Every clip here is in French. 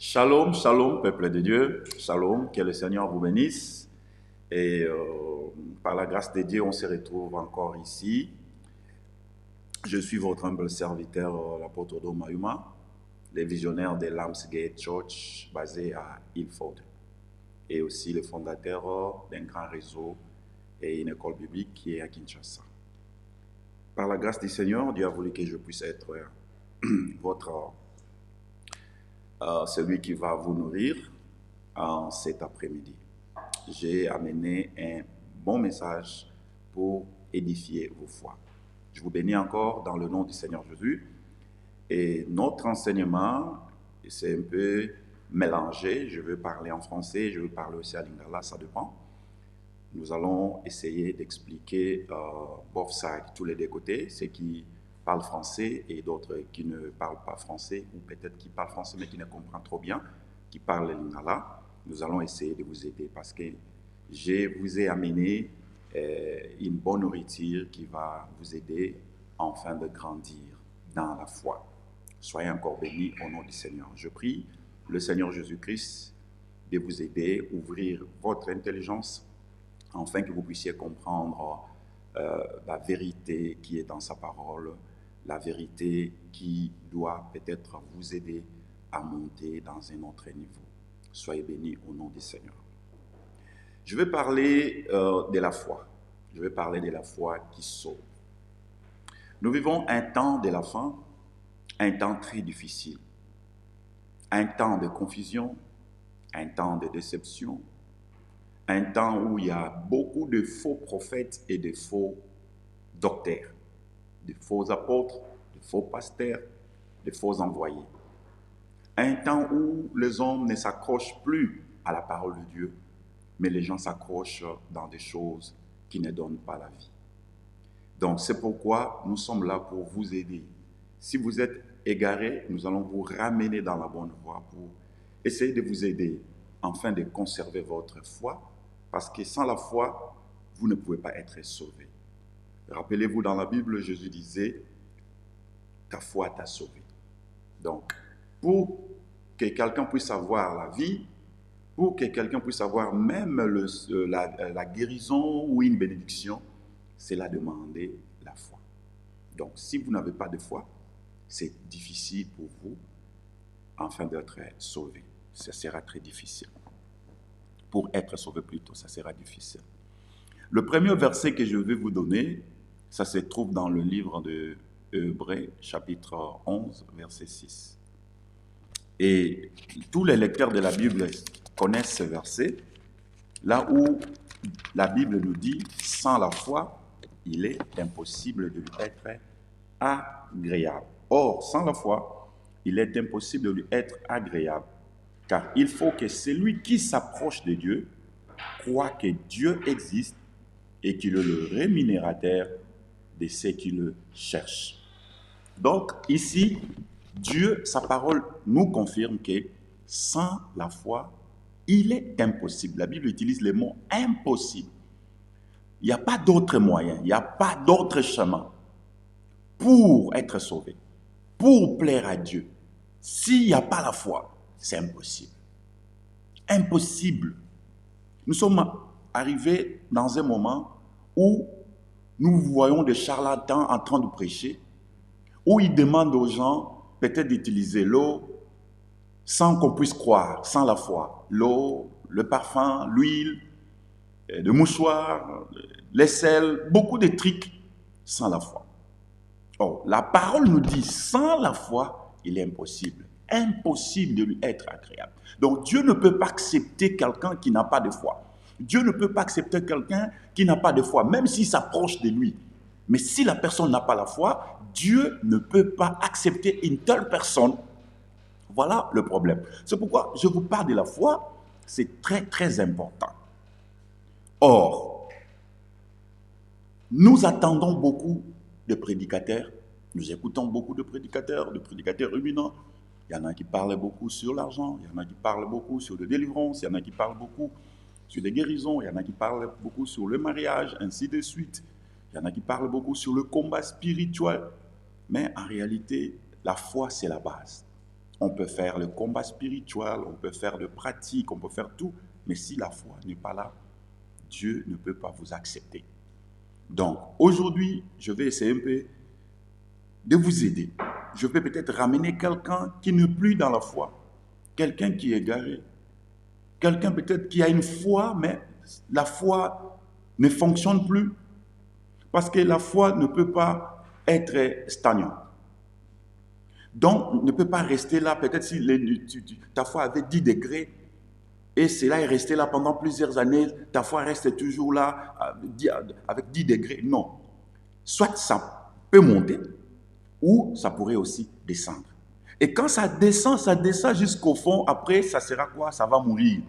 Shalom, shalom, peuple de Dieu. Shalom, que le Seigneur vous bénisse. Et par la grâce de Dieu, on se retrouve encore ici. Je suis votre humble serviteur, l'apôtre Odo Mayuma, le visionnaire de Lambsgate Church basé à Ilford. Et aussi le fondateur d'un grand réseau et une école biblique qui est à Kinshasa. Par la grâce du Seigneur, Dieu a voulu que je puisse être celui qui va vous nourrir en cet après-midi. J'ai amené un bon message pour édifier vos foi. Je vous bénis encore dans le nom du Seigneur Jésus. Et notre enseignement, c'est un peu mélangé. Je veux parler en français, je veux parler aussi à lingala, ça dépend. Nous allons essayer d'expliquer both sides, tous les deux côtés, ceux qui parlent français et d'autres qui ne parlent pas français, ou peut-être qui parlent français mais qui ne comprennent trop bien, qui parlent le lingala. Nous allons essayer de vous aider parce que je vous ai amené une bonne nourriture qui va vous aider enfin de grandir dans la foi. Soyez encore bénis au nom du Seigneur. Je prie le Seigneur Jésus-Christ de vous aider, ouvrir votre intelligence, afin que vous puissiez comprendre la vérité qui est dans sa parole, la vérité qui doit peut-être vous aider à monter dans un autre niveau. Soyez bénis au nom du Seigneur. Je vais parler de la foi. Je vais parler de la foi qui sauve. Nous vivons un temps de la fin, un temps très difficile, un temps de confusion, un temps de déception, un temps où il y a beaucoup de faux prophètes et de faux docteurs, de faux apôtres, de faux pasteurs, de faux envoyés. Un temps où les hommes ne s'accrochent plus à la parole de Dieu, mais les gens s'accrochent dans des choses qui ne donnent pas la vie. Donc c'est pourquoi nous sommes là pour vous aider. Si vous êtes égarés, nous allons vous ramener dans la bonne voie pour essayer de vous aider afin de conserver votre foi, parce que sans la foi, vous ne pouvez pas être sauvé. Rappelez-vous, dans la Bible, Jésus disait, ta foi t'a sauvé. Donc, pour que quelqu'un puisse avoir la vie, pour que quelqu'un puisse avoir même la guérison ou une bénédiction, c'est là demander la foi. Donc, si vous n'avez pas de foi, c'est difficile pour vous, afin d'être sauvé. Ça sera très difficile. Pour être sauvé plutôt, ça sera difficile. Le premier verset que je vais vous donner, ça se trouve dans le livre de Hébreux, chapitre 11, verset 6. Et tous les lecteurs de la Bible connaissent ce verset, là où la Bible nous dit, sans la foi, il est impossible de lui être agréable. Or, sans la foi, il est impossible de lui être agréable, car il faut que celui qui s'approche de Dieu croit que Dieu existe et qu'il est le rémunérateur de ceux qui le cherchent. Donc, ici, Dieu, sa parole nous confirme que sans la foi, il est impossible. La Bible utilise le mot impossible. Il n'y a pas d'autre moyen, il n'y a pas d'autre chemin pour être sauvé, pour plaire à Dieu. S'il n'y a pas la foi, c'est impossible. Impossible. Nous sommes arrivés dans un moment où nous voyons des charlatans en train de prêcher, où ils demandent aux gens peut-être d'utiliser l'eau sans qu'on puisse croire, sans la foi. L'eau, le parfum, l'huile, le mouchoir, les sels, beaucoup de trucs sans la foi. Or, la parole nous dit, sans la foi, il est impossible. Impossible de lui être agréable. Donc, Dieu ne peut pas accepter quelqu'un qui n'a pas de foi. Dieu ne peut pas accepter quelqu'un qui n'a pas de foi, même s'il s'approche de lui. Mais si la personne n'a pas la foi, Dieu ne peut pas accepter une telle personne. Voilà le problème. C'est pourquoi je vous parle de la foi. C'est très, très important. Or, nous attendons beaucoup de prédicateurs. Nous écoutons beaucoup de prédicateurs éminents. Il y en a qui parlent beaucoup sur l'argent, il y en a qui parlent beaucoup sur la délivrance, il y en a qui parlent beaucoup sur les guérisons, il y en a qui parlent beaucoup sur le mariage, ainsi de suite. Il y en a qui parlent beaucoup sur le combat spirituel. Mais en réalité, la foi, c'est la base. On peut faire le combat spirituel, on peut faire de pratique, on peut faire tout. Mais si la foi n'est pas là, Dieu ne peut pas vous accepter. Donc, aujourd'hui, je vais essayer un peu de vous aider. Je vais peut-être ramener quelqu'un qui n'est plus dans la foi, quelqu'un qui est égaré, quelqu'un peut-être qui a une foi, mais la foi ne fonctionne plus. Parce que la foi ne peut pas être stagnante. Donc, ne peut pas rester là. Peut-être si ta foi avait 10 degrés, et cela est resté là pendant plusieurs années, ta foi reste toujours là avec 10 degrés. Non. Soit ça peut monter, ou ça pourrait aussi descendre. Et quand ça descend jusqu'au fond. Après, ça sera quoi? Ça va mourir.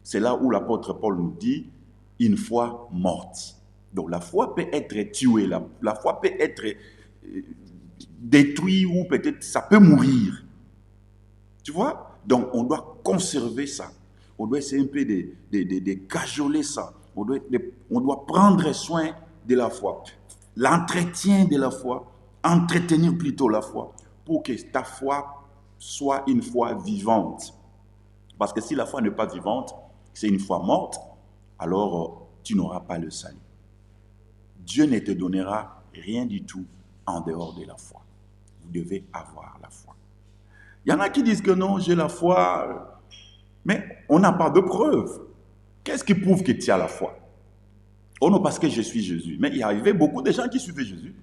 C'est là où l'apôtre Paul nous dit, une foi morte. Donc la foi peut être tuée, la foi peut être détruite ou peut-être ça peut mourir. Tu vois? Donc on doit conserver ça. On doit essayer un peu de cajoler ça. On doit prendre soin de la foi. L'entretien de la foi, entretenir plutôt la foi, pour que ta foi soit une foi vivante. Parce que si la foi n'est pas vivante, c'est une foi morte, alors tu n'auras pas le salut. Dieu ne te donnera rien du tout en dehors de la foi. Vous devez avoir la foi. Il y en a qui disent que non, j'ai la foi, mais on n'a pas de preuve. Qu'est-ce qui prouve que tu as la foi? Oh non, parce que je suis Jésus. Mais il y avait beaucoup de gens qui suivaient Jésus.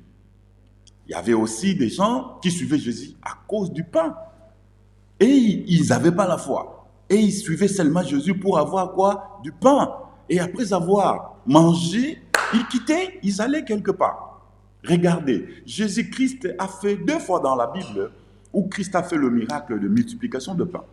Il y avait aussi des gens qui suivaient Jésus à cause du pain. Et ils n'avaient pas la foi. Et ils suivaient seulement Jésus pour avoir quoi? Du pain. Et après avoir mangé, ils quittaient, ils allaient quelque part. Regardez, Jésus-Christ a fait 2 fois dans la Bible où Christ a fait le miracle de multiplication de pain.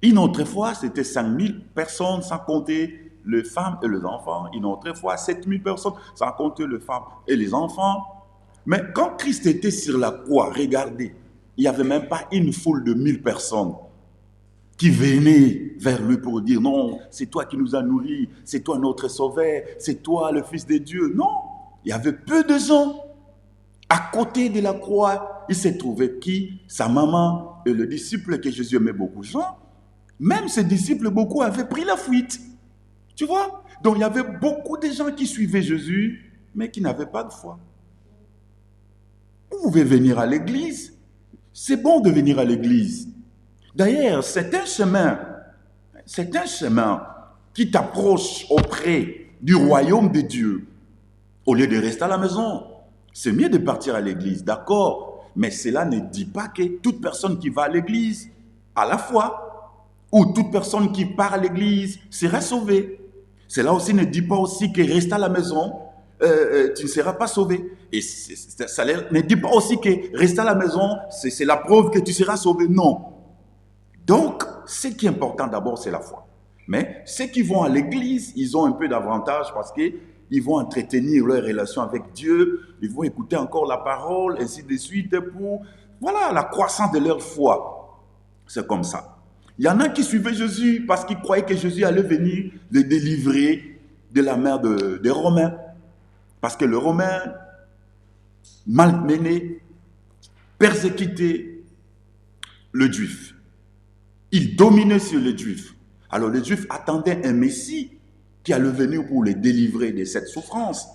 Une autre fois, c'était 5000 personnes sans compter les femmes et les enfants. Une autre fois, 7000 personnes sans compter les femmes et les enfants. Mais quand Christ était sur la croix, regardez, il n'y avait même pas une foule de 1000 personnes qui venaient vers lui pour dire non, c'est toi qui nous as nourris, c'est toi notre sauveur, c'est toi le Fils de Dieu. Non, il y avait peu de gens. À côté de la croix, il s'est trouvé qui? Sa maman et le disciple que Jésus aimait beaucoup, Jean. Même ses disciples, beaucoup avaient pris la fuite. Tu vois? Donc il y avait beaucoup de gens qui suivaient Jésus, mais qui n'avaient pas de foi. Vous pouvez venir à l'église. C'est bon de venir à l'église. D'ailleurs, c'est un chemin qui t'approche auprès du royaume de Dieu. Au lieu de rester à la maison, c'est mieux de partir à l'église, d'accord? Mais cela ne dit pas que toute personne qui va à l'église a la foi, ou toute personne qui part à l'église sera sauvée. Cela aussi ne dit pas aussi que rester à la maison, tu ne seras pas sauvé. Et ça ne dit pas aussi que rester à la maison, c'est la preuve que tu seras sauvé. Non. Donc, ce qui est important d'abord, c'est la foi. Mais ceux qui vont à l'église, ils ont un peu d'avantage parce qu'ils vont entretenir leur relation avec Dieu, ils vont écouter encore la parole, ainsi de suite, pour voilà, la croissance de leur foi. C'est comme ça. Il y en a qui suivaient Jésus parce qu'ils croyaient que Jésus allait venir les délivrer de la main des Romains. Parce que le Romain, malmené, persécuté le Juif. Il dominait sur les Juifs. Alors les Juifs attendaient un Messie qui allait venir pour les délivrer de cette souffrance.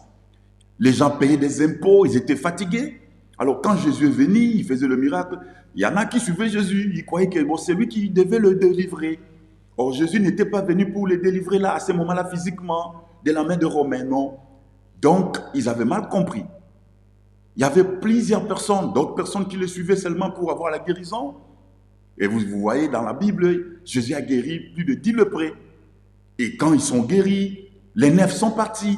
Les gens payaient des impôts, ils étaient fatigués. Alors quand Jésus est venu, il faisait le miracle. Il y en a qui suivaient Jésus, ils croyaient que bon, c'est lui qui devait le délivrer. Or Jésus n'était pas venu pour les délivrer là, à ce moment-là physiquement, de la main des Romains, non. Donc ils avaient mal compris. Il y avait plusieurs personnes, d'autres personnes qui le suivaient seulement pour avoir la guérison. Et vous voyez dans la Bible, Jésus a guéri plus de 10 lépreux. Et quand ils sont guéris, les 9 sont partis.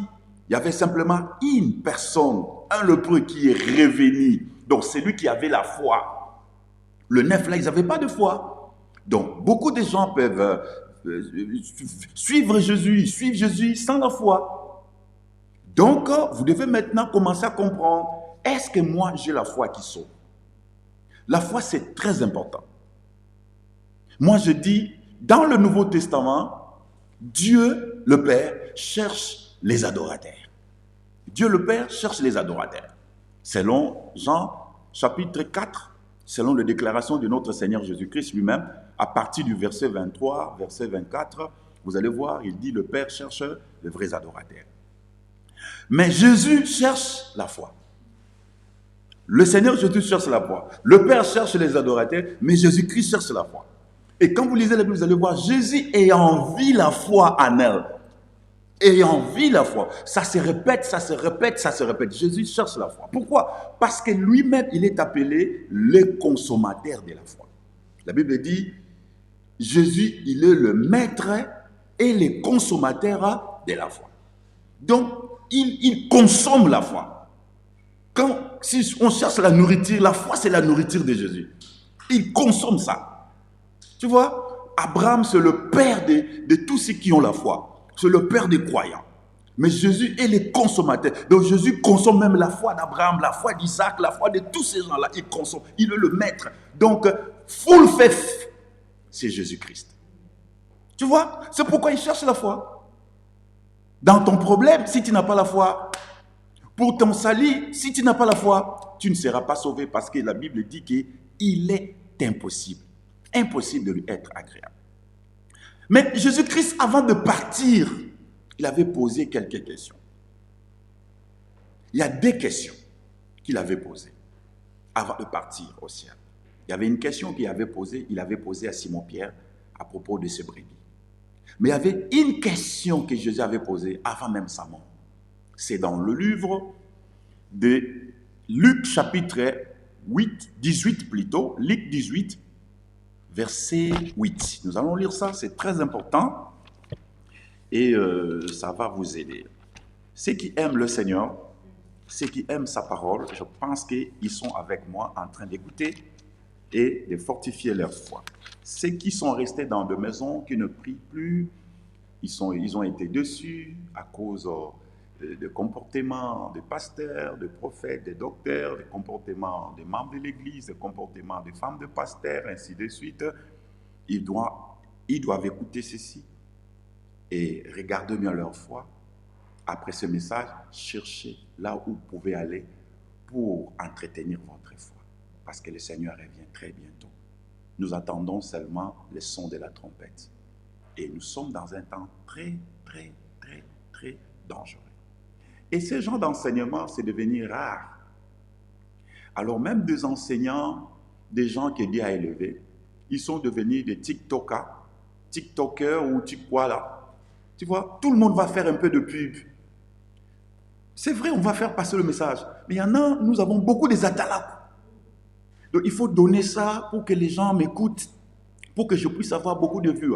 Il y avait simplement une personne, un lépreux qui est revenu. Donc c'est lui qui avait la foi. Le 9 là, ils n'avaient pas de foi. Donc beaucoup de gens peuvent suivre Jésus sans la foi. Donc vous devez maintenant commencer à comprendre, est-ce que moi j'ai la foi qui sauve? La foi c'est très important. Moi, je dis, dans le Nouveau Testament, Dieu, le Père, cherche les adorateurs. Dieu, le Père, cherche les adorateurs. Selon Jean, chapitre 4, selon les déclarations de notre Seigneur Jésus-Christ lui-même, à partir du verset 23, verset 24, vous allez voir, il dit, le Père cherche les vrais adorateurs. Mais Jésus cherche la foi. Le Seigneur Jésus cherche la foi. Le Père cherche les adorateurs, mais Jésus-Christ cherche la foi. Et quand vous lisez la Bible, vous allez voir, Jésus ayant vu la foi en elle. Ayant vu la foi. Ça se répète, ça se répète, ça se répète. Jésus cherche la foi. Pourquoi? Parce que lui-même, il est appelé le consommateur de la foi. La Bible dit, Jésus, il est le maître et le consommateur de la foi. Donc, il consomme la foi. Si on cherche la nourriture, la foi, c'est la nourriture de Jésus. Il consomme ça. Tu vois, Abraham, c'est le père de tous ceux qui ont la foi. C'est le père des croyants. Mais Jésus est le consommateur. Donc Jésus consomme même la foi d'Abraham, la foi d'Isaac, la foi de tous ces gens-là. Il consomme. Il est le maître. Donc, full faith, c'est Jésus-Christ. Tu vois, c'est pourquoi il cherche la foi. Dans ton problème, si tu n'as pas la foi, pour ton salut, si tu n'as pas la foi, tu ne seras pas sauvé parce que la Bible dit qu'il est impossible de lui être agréable. Mais Jésus-Christ, avant de partir, il avait posé quelques questions. Il y a des questions qu'il avait posées avant de partir au ciel. Il y avait une question qu'il avait posée à Simon-Pierre à propos de ses brebis. Mais il y avait une question que Jésus avait posée avant même sa mort. C'est dans le livre de Luc chapitre 18 plutôt, Luc 18, verset 8. Nous allons lire ça, c'est très important et ça va vous aider. Ceux qui aiment le Seigneur, ceux qui aiment sa parole, je pense qu'ils sont avec moi en train d'écouter et de fortifier leur foi. Ceux qui sont restés dans des maisons, qui ne prient plus, ils ont été déçus à cause de comportements des pasteurs, des prophètes, des docteurs, des comportements des membres de l'Église, des comportements des femmes de pasteurs, ainsi de suite. Ils doivent écouter ceci et regarder bien leur foi. Après ce message, cherchez là où vous pouvez aller pour entretenir votre foi. Parce que le Seigneur revient très bientôt. Nous attendons seulement le son de la trompette. Et nous sommes dans un temps très, très, très, très dangereux. Et ce genre d'enseignement, c'est devenu rare. Alors même des enseignants, des gens que Dieu a élevés, ils sont devenus des TikTokers ou quoi là. Tu vois, tout le monde va faire un peu de pub. C'est vrai, on va faire passer le message. Mais il y en a, nous avons beaucoup des atalaks. Donc il faut donner ça pour que les gens m'écoutent, pour que je puisse avoir beaucoup de vues.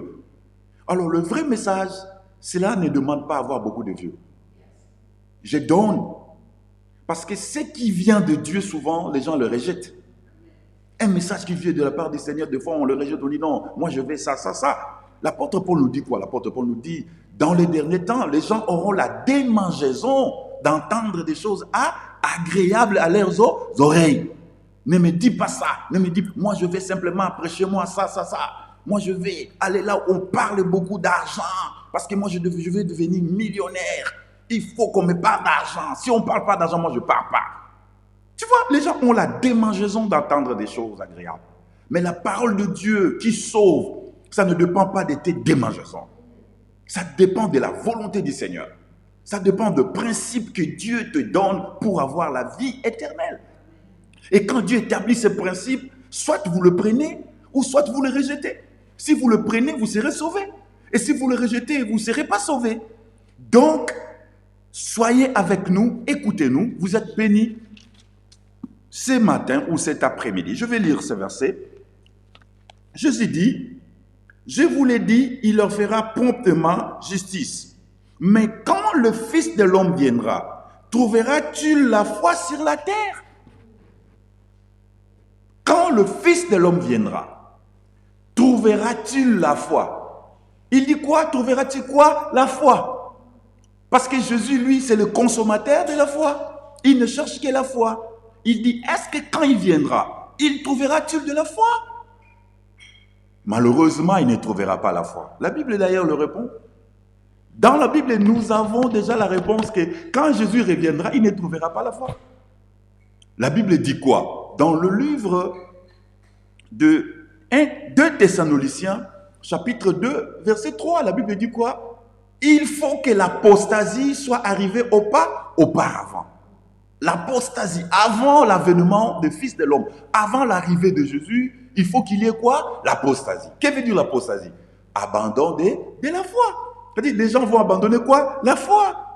Alors le vrai message, cela ne demande pas avoir beaucoup de vues. Je donne. Parce que ce qui vient de Dieu, souvent, les gens le rejettent. Un message qui vient de la part du Seigneur, des fois, on le rejette, on dit non, moi je vais ça. L'apôtre Paul nous dit quoi? L'apôtre Paul nous dit, dans les derniers temps, les gens auront la démangeaison d'entendre des choses agréables à leurs oreilles. Ne me dis pas ça. Ne me dis, moi je vais simplement prêcher moi ça. Moi je vais aller là où on parle beaucoup d'argent. Parce que moi je vais devenir millionnaire. Il faut qu'on me parle d'argent. Si on ne parle pas d'argent, moi je ne parle pas. Tu vois, les gens ont la démangeaison d'entendre des choses agréables. Mais la parole de Dieu qui sauve, ça ne dépend pas de tes démangeaisons. Ça dépend de la volonté du Seigneur. Ça dépend de principes que Dieu te donne pour avoir la vie éternelle. Et quand Dieu établit ces principes, soit vous le prenez ou soit vous le rejetez. Si vous le prenez, vous serez sauvé. Et si vous le rejetez, vous ne serez pas sauvé. Donc, soyez avec nous, écoutez-nous, vous êtes bénis ce matin ou cet après-midi. Je vais lire ce verset. Jésus dit, je vous l'ai dit, il leur fera promptement justice. Mais quand le Fils de l'homme viendra, trouvera-t-il la foi sur la terre? Quand le Fils de l'homme viendra, trouvera-t-il la foi? Il dit quoi? Trouvera-t-il quoi? La foi. Parce que Jésus, lui, c'est le consommateur de la foi. Il ne cherche que la foi. Il dit, est-ce que quand il viendra, il trouvera-t-il de la foi? Malheureusement, il ne trouvera pas la foi. La Bible d'ailleurs le répond. Dans la Bible, nous avons déjà la réponse que quand Jésus reviendra, il ne trouvera pas la foi. La Bible dit quoi? Dans le livre de 2 Thessaloniciens, chapitre 2, verset 3. La Bible dit quoi? Il faut que l'apostasie soit arrivée auparavant. L'apostasie, avant l'avènement du Fils de l'homme, avant l'arrivée de Jésus, il faut qu'il y ait quoi? L'apostasie. Qu'est-ce que veut dire l'apostasie? Abandon de la foi. C'est-à-dire, les gens vont abandonner quoi? La foi.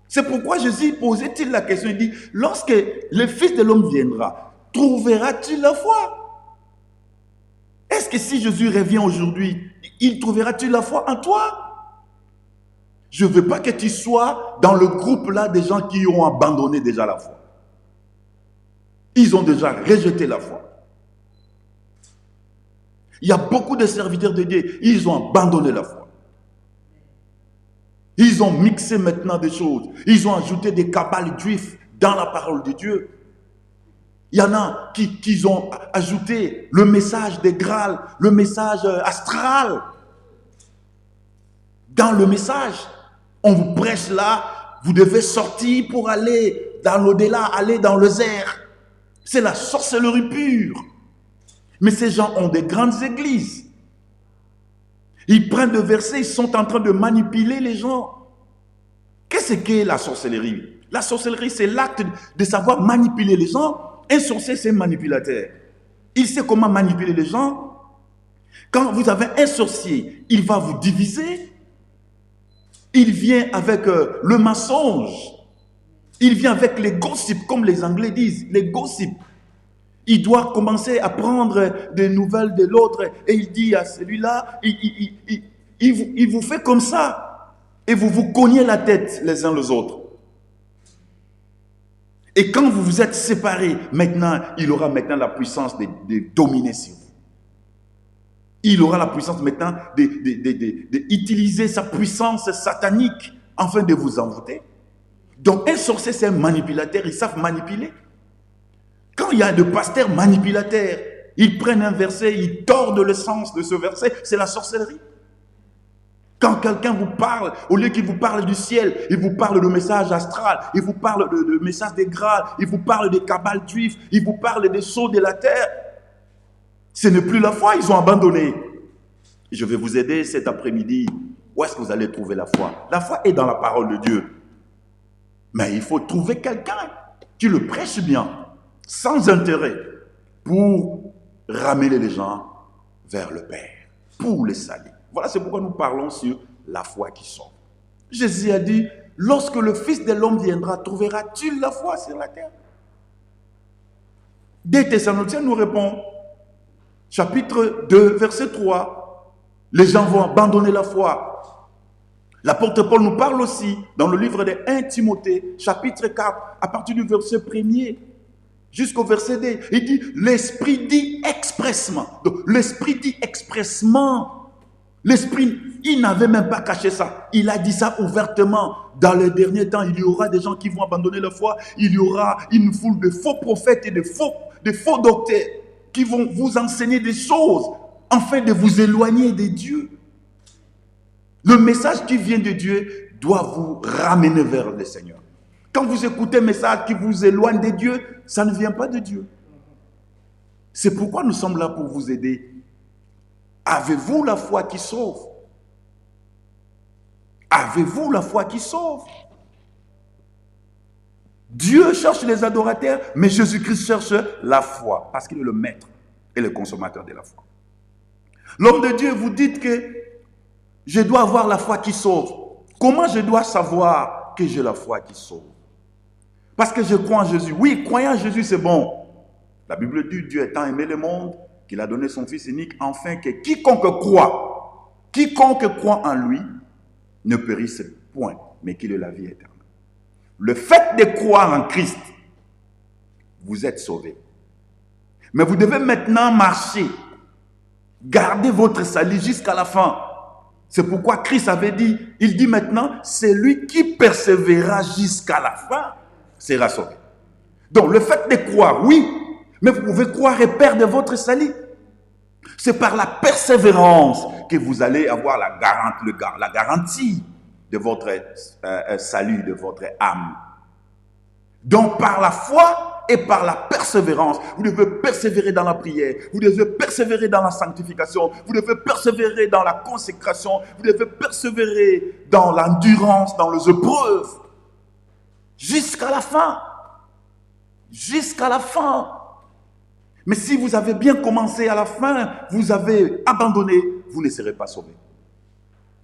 C'est pourquoi Jésus posait-il la question, il dit, lorsque le Fils de l'homme viendra, trouveras-tu la foi? Est-ce que si Jésus revient aujourd'hui, il trouvera-t-il la foi en toi? Je ne veux pas que tu sois dans le groupe là des gens qui ont abandonné déjà la foi. Ils ont déjà rejeté la foi. Il y a beaucoup de serviteurs de Dieu, ils ont abandonné la foi. Ils ont mixé maintenant des choses. Ils ont ajouté des kabbales juifs dans la parole de Dieu. Il y en a qui ont ajouté le message des Graal, le message astral. Dans le message, on vous prêche là, vous devez sortir pour aller dans l'au-delà, aller dans les airs. C'est la sorcellerie pure. Mais ces gens ont des grandes églises. Ils prennent des versets, ils sont en train de manipuler les gens. Qu'est-ce qu'est la sorcellerie? La sorcellerie, c'est l'acte de savoir manipuler les gens. Un sorcier, c'est un manipulateur. Il sait comment manipuler les gens. Quand vous avez un sorcier, il va vous diviser. Il vient avec le mensonge. Il vient avec les gossips, comme les Anglais disent, les gossips. Il doit commencer à prendre des nouvelles de l'autre et il dit à celui-là, il vous fait comme ça. Et vous vous cognez la tête les uns les autres. Et quand vous vous êtes séparés, maintenant, il aura maintenant la puissance de dominer sur vous. Il aura la puissance maintenant d'utiliser sa puissance satanique afin de vous envoûter. Donc un sorcier, c'est un manipulateur, ils savent manipuler. Quand il y a des pasteurs manipulateurs, ils prennent un verset, ils tordent le sens de ce verset, c'est la sorcellerie. Quand quelqu'un vous parle, au lieu qu'il vous parle du ciel, il vous parle de message astral, il vous parle de message des Graal, il vous parle des kabbales juifs, il vous parle des sceaux de la terre. Ce n'est plus la foi, ils ont abandonné. Je vais vous aider cet après-midi. Où est-ce que vous allez trouver la foi? La foi est dans la parole de Dieu. Mais il faut trouver quelqu'un qui le prêche bien, sans intérêt, pour ramener les gens vers le Père, pour les salir. Voilà, c'est pourquoi nous parlons sur la foi qui sauve. Jésus a dit, lorsque le Fils de l'homme viendra, trouveras-tu la foi sur la terre? 2 Thessaloniciens nous répond, chapitre 2, verset 3, les gens vont abandonner la foi. L'apôtre Paul nous parle aussi, dans le livre de 1 Timothée, chapitre 4, à partir du verset 1er, jusqu'au verset 2, il dit, l'Esprit dit expressement. Donc, l'Esprit dit expressement. L'Esprit, il n'avait même pas caché ça. Il a dit ça ouvertement. Dans les derniers temps, il y aura des gens qui vont abandonner la foi. Il y aura une foule de faux prophètes et de faux docteurs qui vont vous enseigner des choses afin de vous éloigner de Dieu. Le message qui vient de Dieu doit vous ramener vers le Seigneur. Quand vous écoutez un message qui vous éloigne de Dieu, ça ne vient pas de Dieu. C'est pourquoi nous sommes là pour vous aider. Avez-vous la foi qui sauve? Avez-vous la foi qui sauve? Dieu cherche les adorateurs, mais Jésus-Christ cherche la foi, parce qu'il est le maître et le consommateur de la foi. L'homme de Dieu, vous dites que je dois avoir la foi qui sauve. Comment je dois savoir que j'ai la foi qui sauve? Parce que je crois en Jésus. Oui, croire en Jésus, c'est bon. La Bible dit, Dieu a tant aimé le monde qu'il a donné son Fils unique, afin que quiconque croit en lui, ne périsse point, mais qu'il ait la vie éternelle. Le fait de croire en Christ, vous êtes sauvés. Mais vous devez maintenant marcher, garder votre salut jusqu'à la fin. C'est pourquoi Christ avait dit, il dit maintenant, c'est lui qui persévérera jusqu'à la fin, sera sauvé. Donc le fait de croire, oui, mais vous pouvez croire et perdre votre salut. C'est par la persévérance que vous allez avoir la garantie de votre salut, de votre âme. Donc par la foi et par la persévérance, vous devez persévérer dans la prière, vous devez persévérer dans la sanctification, vous devez persévérer dans la consécration, vous devez persévérer dans l'endurance, dans les épreuves, jusqu'à la fin. Jusqu'à la fin. Mais si vous avez bien commencé à la fin, vous avez abandonné, vous ne serez pas sauvé.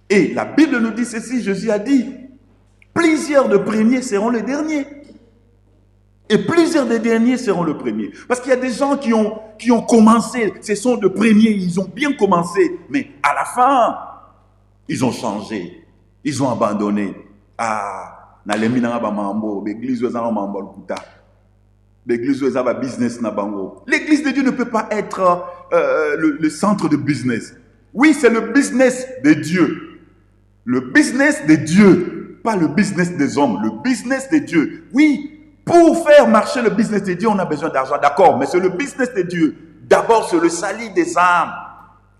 Et la Bible nous dit ceci, Jésus a dit, plusieurs de premiers seront les derniers. Et plusieurs des derniers seront les premiers. Parce qu'il y a des gens qui ont commencé, ce sont de premiers, ils ont bien commencé, mais à la fin, ils ont changé, ils ont abandonné. Ah, l'église de Dieu ne peut pas être le centre de business. Oui, c'est le business de Dieu. Le business de Dieu, pas le business des hommes, le business de Dieu. Oui, pour faire marcher le business de Dieu, on a besoin d'argent, d'accord, mais c'est le business de Dieu. D'abord, c'est le salut des âmes.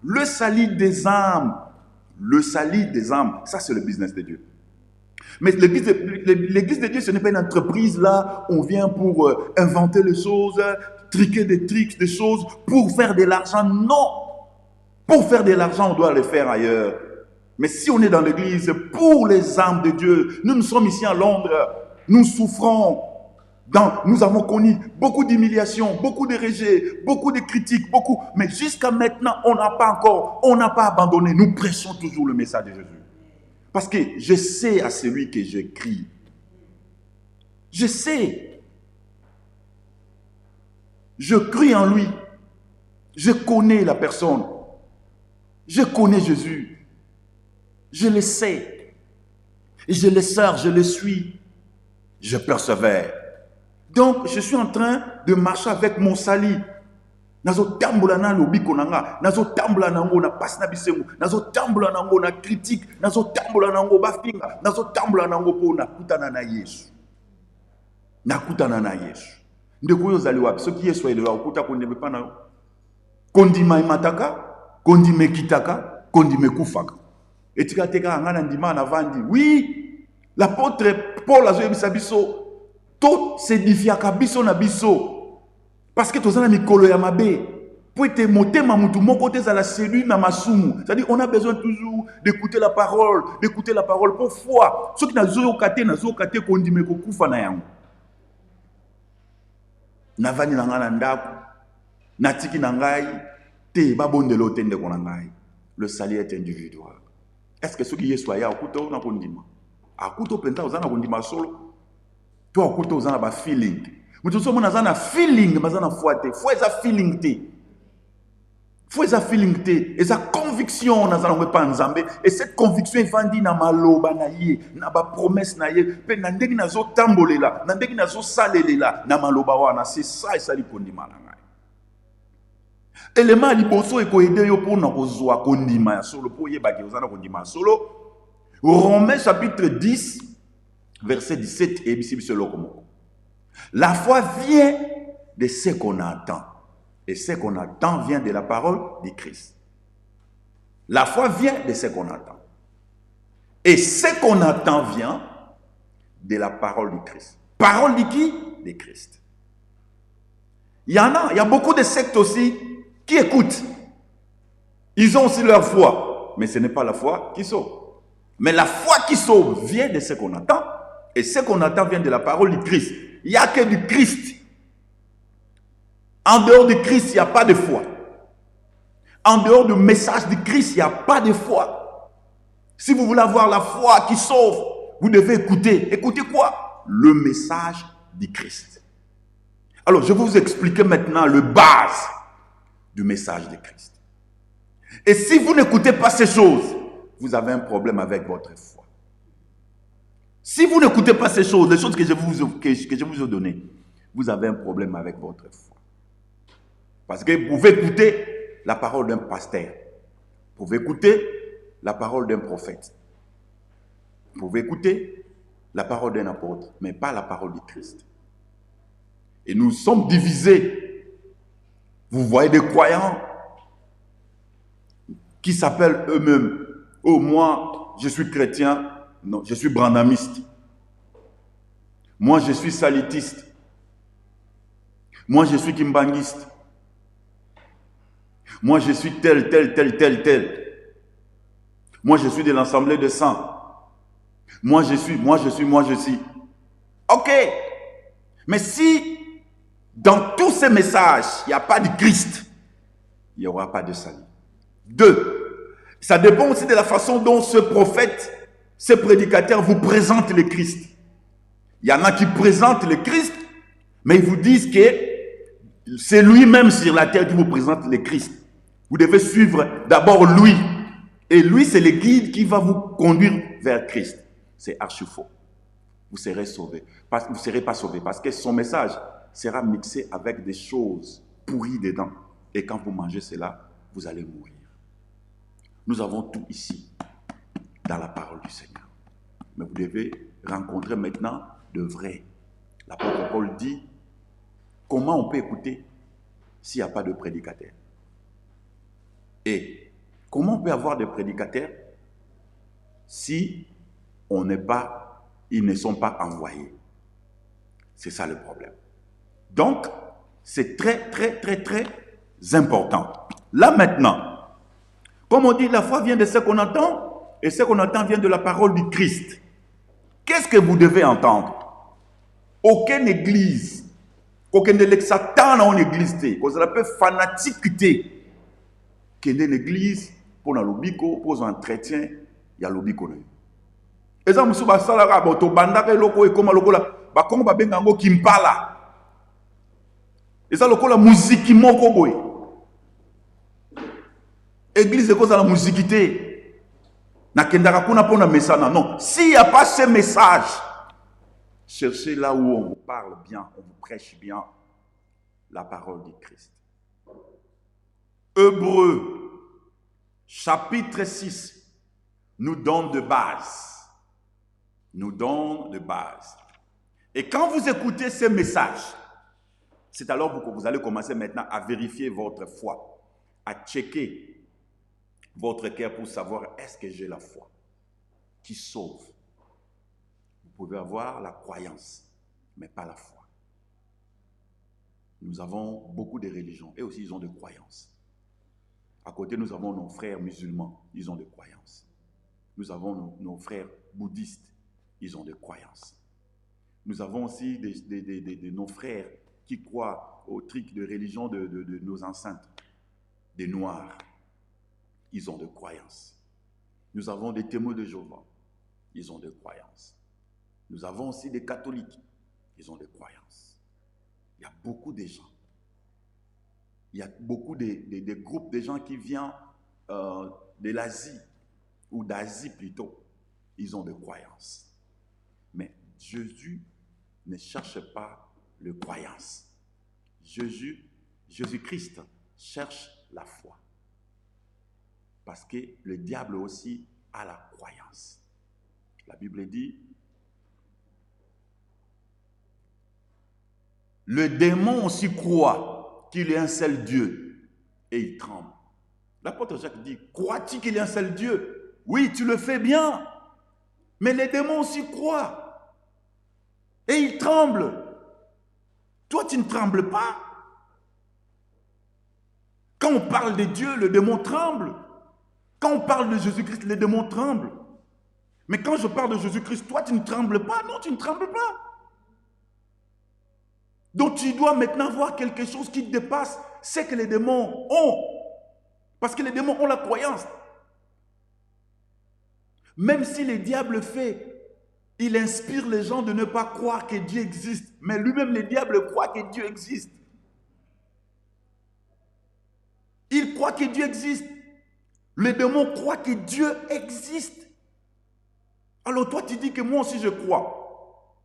Le salut des âmes. Le salut des âmes, ça c'est le business de Dieu. Mais l'église de Dieu, ce n'est pas une entreprise là, on vient pour inventer les choses, triquer des tricks, des choses, pour faire de l'argent. Non! Pour faire de l'argent, on doit le faire ailleurs. Mais si on est dans l'église, pour les âmes de Dieu, nous sommes ici à Londres, nous souffrons. Nous avons connu beaucoup d'humiliations, beaucoup de rejets, beaucoup de critiques, beaucoup. Mais jusqu'à maintenant, on n'a pas abandonné. Nous prêchons toujours le message de Jésus. Parce que je sais à celui que je crie. Je sais. Je crie en lui. Je connais la personne. Je connais Jésus. Je le sais. Et je le sers, je le suis. Je persévère. Donc, je suis en train de marcher avec mon salut. Nazo tambola na lobi konanga, nazo tambola nango na passe na bisengo, nazo tambola nango na critique, nazo tambola nango bafinga, nazo tambola nango po na kutana na Yesu. Na kutana na Yesu. Ndeko yo zali wapi? Soki Yesu ele wa ukuta kondime pa na kondima imataka, kondime kitaka, kondime kufaka. Etika teka ngana ndima na vandi. Oui, l'apôtre Paul a yebisa biso tout s'édifiaka biso na biso. Parce que tous les mikolo ya mabe, pour être monté mamutu mon côté à la cellule na masumu. C'est-à-dire on a besoin toujours d'écouter la parole pour foi. Ceux qui na zo kate kondime ko kufa na yango. Na vani na ngana ndako, na tiki na ngai, te babondelo tende ko na ngai. Le salut est individuel. Est-ce que ceux qui y soient ya okuto na kondima? Akuto penta ozana kondima solo. Toi okuto ozana ba feeling. Mutu so mona zana feeling mazana fuate foi eza feeling te foi eza feeling te eza conviction nazana ngwepa nzambe et cette conviction evandi na maloba na ye na ba promesse na ye pe na ndenge nazo tambolela na ndenge nazo salelela na maloba wana c'est ça esali kondima na ngai élément liboso eko aider yo pour na kozwa kondima ya solo po yeba ke ozana kondima solo. Romains chapitre 10 verset 17 et biso lokomo. La foi vient de ce qu'on entend. Et ce qu'on entend vient de la parole de Christ. La foi vient de ce qu'on entend. Et ce qu'on entend vient de la parole de Christ. Parole de qui? De Christ. Il y a beaucoup de sectes aussi qui écoutent. Ils ont aussi leur foi. Mais ce n'est pas la foi qui sauve. Mais la foi qui sauve vient de ce qu'on entend. Et ce qu'on entend vient de la parole de Christ. Il n'y a que du Christ. En dehors de Christ, il n'y a pas de foi. En dehors du message de Christ, il n'y a pas de foi. Si vous voulez avoir la foi qui sauve, vous devez écouter. Écoutez quoi? Le message de Christ. Alors, je vais vous expliquer maintenant le base du message de Christ. Et si vous n'écoutez pas ces choses, vous avez un problème avec votre foi. Si vous n'écoutez pas ces choses, les choses que je vous ai données, vous avez un problème avec votre foi. Parce que vous pouvez écouter la parole d'un pasteur. Vous pouvez écouter la parole d'un prophète. Vous pouvez écouter la parole d'un apôtre, mais pas la parole de Christ. Et nous sommes divisés. Vous voyez des croyants qui s'appellent eux-mêmes. Oh, moi, je suis chrétien. Non, je suis branhamiste. Moi, je suis salitiste. Moi, je suis kimbangiste. Moi, je suis tel, tel, tel, tel, tel. Moi, je suis de l'Assemblée de saints. Moi, je suis. Ok. Mais si, dans tous ces messages, il n'y a pas de Christ, il n'y aura pas de salut. 2. Ça dépend aussi de la façon dont ce prophète, ce prédicateur vous présente le Christ. Il y en a qui présentent le Christ, mais ils vous disent que c'est lui-même sur la terre qui vous présente le Christ. Vous devez suivre d'abord lui. Et lui, c'est le guide qui va vous conduire vers Christ. C'est archi faux. Vous serez sauvés. Vous ne serez pas sauvés parce que son message sera mixé avec des choses pourries dedans. Et quand vous mangez cela, vous allez mourir. Nous avons tout ici, dans la parole du Seigneur. Mais vous devez rencontrer maintenant de vrai. L'apôtre Paul dit, comment on peut écouter s'il n'y a pas de prédicateur? Et comment on peut avoir des prédicateurs si ils ne sont pas envoyés? C'est ça le problème. Donc, c'est très, très, très, très important. Là maintenant, comme on dit, la foi vient de ce qu'on entend, et ce qu'on entend vient de la parole du Christ. Qu'est-ce que vous devez entendre? Aucune église, aucune église, dans église, vous avez fanatique qui est une église pour la lobiko, pour un chrétien, il y a lobiko. Et ça, monsieur Basalara, boto bandaka loko et comme lokola, ba kongo ba bengango kimpala. Et ça lokola musique moko boy. Église cause la musiquité. Na kendaka kuna pona message non. S'il n'y a pas ce message, cherchez là où on vous parle bien, on vous prêche bien la parole du Christ. Hébreux, chapitre 6, nous donne de base. Nous donne de base. Et quand vous écoutez ces messages, c'est alors que vous allez commencer maintenant à vérifier votre foi, à checker votre cœur pour savoir est-ce que j'ai la foi qui sauve. Vous pouvez avoir la croyance, mais pas la foi. Nous avons beaucoup de religions et aussi ils ont des croyances. À côté, nous avons nos frères musulmans, ils ont des croyances. Nous avons nos frères bouddhistes, ils ont des croyances. Nous avons aussi nos frères qui croient au truc de religion de nos ancêtres, des Noirs, ils ont des croyances. Nous avons des témoins de Jéhovah, ils ont des croyances. Nous avons aussi des catholiques, ils ont des croyances. Il y a beaucoup de gens. Il y a beaucoup de groupes de gens qui viennent de l'Asie, ou d'Asie plutôt. Ils ont des croyances. Mais Jésus ne cherche pas les croyances. Jésus-Christ cherche la foi. Parce que le diable aussi a la croyance. La Bible dit, le démon aussi croit qu'il y a un seul Dieu et il tremble. L'apôtre Jacques dit, crois-tu qu'il y a un seul Dieu? Oui, tu le fais bien. Mais les démons aussi croient. Et ils tremblent. Toi, tu ne trembles pas. Quand on parle de Dieu, le démon tremble. Quand on parle de Jésus-Christ, les démons tremblent. Mais quand je parle de Jésus-Christ, toi, tu ne trembles pas. Non, tu ne trembles pas. Donc, tu dois maintenant voir quelque chose qui dépasse ce que les démons ont. Parce que les démons ont la croyance. Même si le diable fait, il inspire les gens de ne pas croire que Dieu existe. Mais lui-même, le diable croit que Dieu existe. Il croit que Dieu existe. Les démons croient que Dieu existe. Alors toi, tu dis que moi aussi je crois.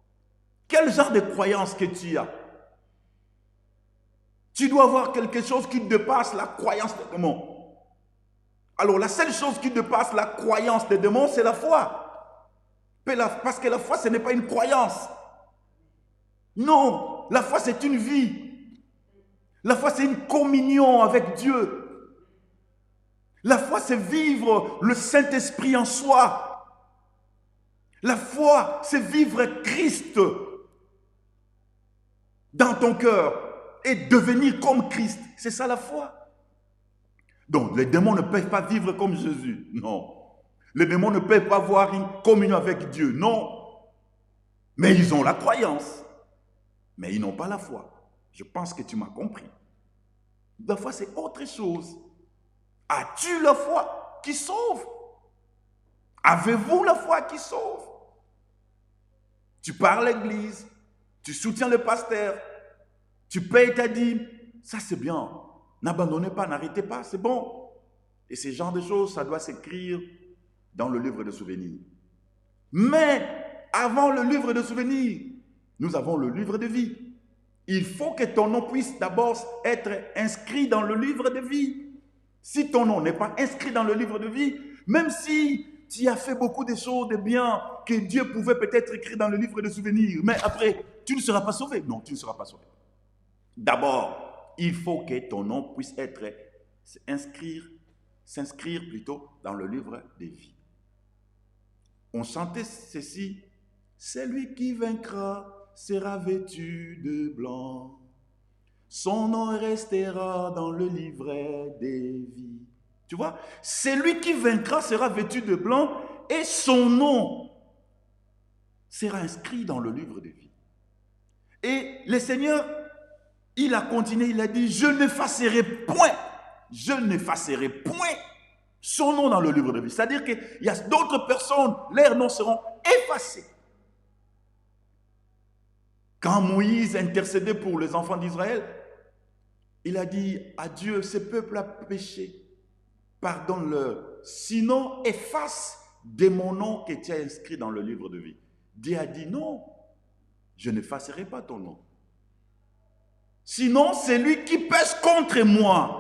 Quel genre de croyance que tu as? Tu dois avoir quelque chose qui dépasse la croyance des démons. Alors la seule chose qui dépasse la croyance des démons, c'est la foi. Parce que la foi, ce n'est pas une croyance. Non, la foi, c'est une vie. La foi, c'est une communion avec Dieu. La foi, c'est vivre le Saint-Esprit en soi. La foi, c'est vivre Christ. dans ton cœur et devenir comme Christ. C'est ça la foi. Donc, les démons ne peuvent pas vivre comme Jésus. Non. Les démons ne peuvent pas avoir une communion avec Dieu. Non. Mais ils ont la croyance. Mais ils n'ont pas la foi. Je pense que tu m'as compris. La foi, c'est autre chose. As-tu la foi qui sauve? Avez-vous la foi qui sauve? Tu pars à l'église, tu soutiens le pasteur, tu payes ta dîme. Ça, c'est bien. N'abandonnez pas, n'arrêtez pas, c'est bon. Et ce genre de choses, ça doit s'écrire dans le livre de souvenirs. Mais avant le livre de souvenirs, nous avons le livre de vie. Il faut que ton nom puisse d'abord être inscrit dans le livre de vie. Si ton nom n'est pas inscrit dans le livre de vie, même si tu as fait beaucoup de choses de bien que Dieu pouvait peut-être écrire dans le livre de souvenirs, mais après, tu ne seras pas sauvé. Non, tu ne seras pas sauvé. D'abord, il faut que ton nom puisse être s'inscrire plutôt dans le livre de vie. On chantait ceci: celui qui vaincra sera vêtu de blanc. Son nom restera dans le livret des vies. Tu vois, celui qui vaincra sera vêtu de blanc et son nom sera inscrit dans le livre des vies. Et le Seigneur, il a continué, il a dit: je n'effacerai point son nom dans le livre de vie. C'est-à-dire qu'il y a d'autres personnes, leurs noms seront effacés. Quand Moïse intercédait pour les enfants d'Israël, il a dit à Dieu: ce peuple a péché, pardonne-leur, sinon efface de mon nom que tu as inscrit dans le livre de vie. Dieu a dit: non, je n'effacerai pas ton nom. Sinon, c'est lui qui pèse contre moi.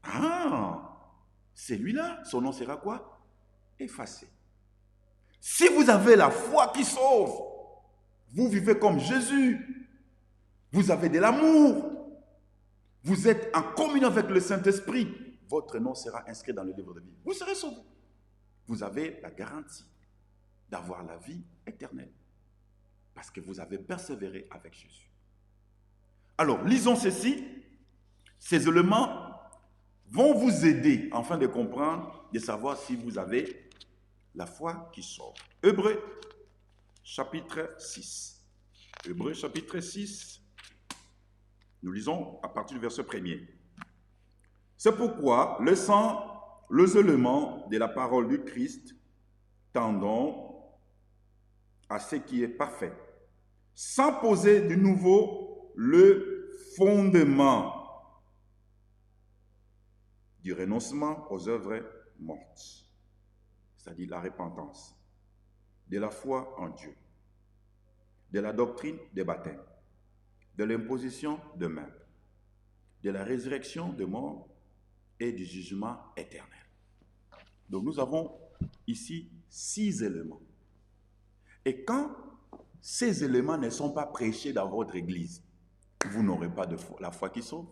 Ah, celui-là, son nom sera quoi? Effacé. Si vous avez la foi qui sauve, vous vivez comme Jésus, vous avez de l'amour, vous êtes en communion avec le Saint-Esprit, votre nom sera inscrit dans le livre de vie. Vous serez sauvé. Vous avez la garantie d'avoir la vie éternelle parce que vous avez persévéré avec Jésus. Alors, lisons ceci. Ces éléments vont vous aider, afin de comprendre, de savoir si vous avez la foi qui sauve. Hébreux, chapitre 6. Hébreux, chapitre 6. Nous lisons à partir du verset 1er. C'est pourquoi, laissant les éléments de la parole du Christ, tendons à ce qui est parfait, sans poser de nouveau le fondement du renoncement aux œuvres mortes, c'est-à-dire la repentance, de la foi en Dieu, de la doctrine des baptêmes, de l'imposition de mains, de la résurrection des morts et du jugement éternel. Donc nous avons ici 6 éléments. Et quand ces éléments ne sont pas prêchés dans votre église, vous n'aurez pas de foi, la foi qui sauve.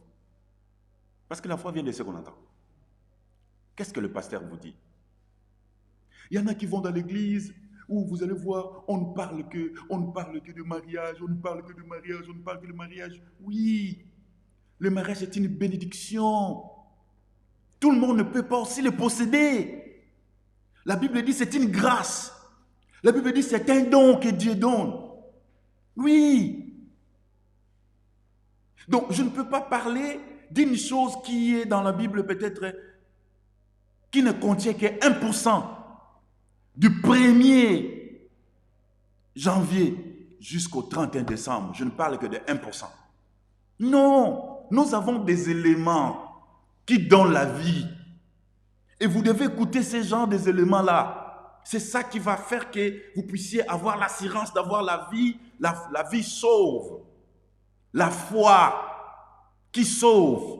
Parce que la foi vient de ce qu'on entend. Qu'est-ce que le pasteur vous dit? Il y en a qui vont dans l'église où vous allez voir, on ne parle que de mariage, on ne parle que de mariage, on ne parle que de mariage. Oui, le mariage est une bénédiction. Tout le monde ne peut pas aussi le posséder. La Bible dit c'est une grâce. La Bible dit c'est un don que Dieu donne. Oui. Donc je ne peux pas parler d'une chose qui est dans la Bible peut-être qui ne contient que 1% du 1er janvier jusqu'au 31 décembre. Je ne parle que de 1%. Non, nous avons des éléments qui donnent la vie. Et vous devez écouter ces genres des éléments-là. C'est ça qui va faire que vous puissiez avoir l'assurance d'avoir la vie sauve. La foi qui sauve.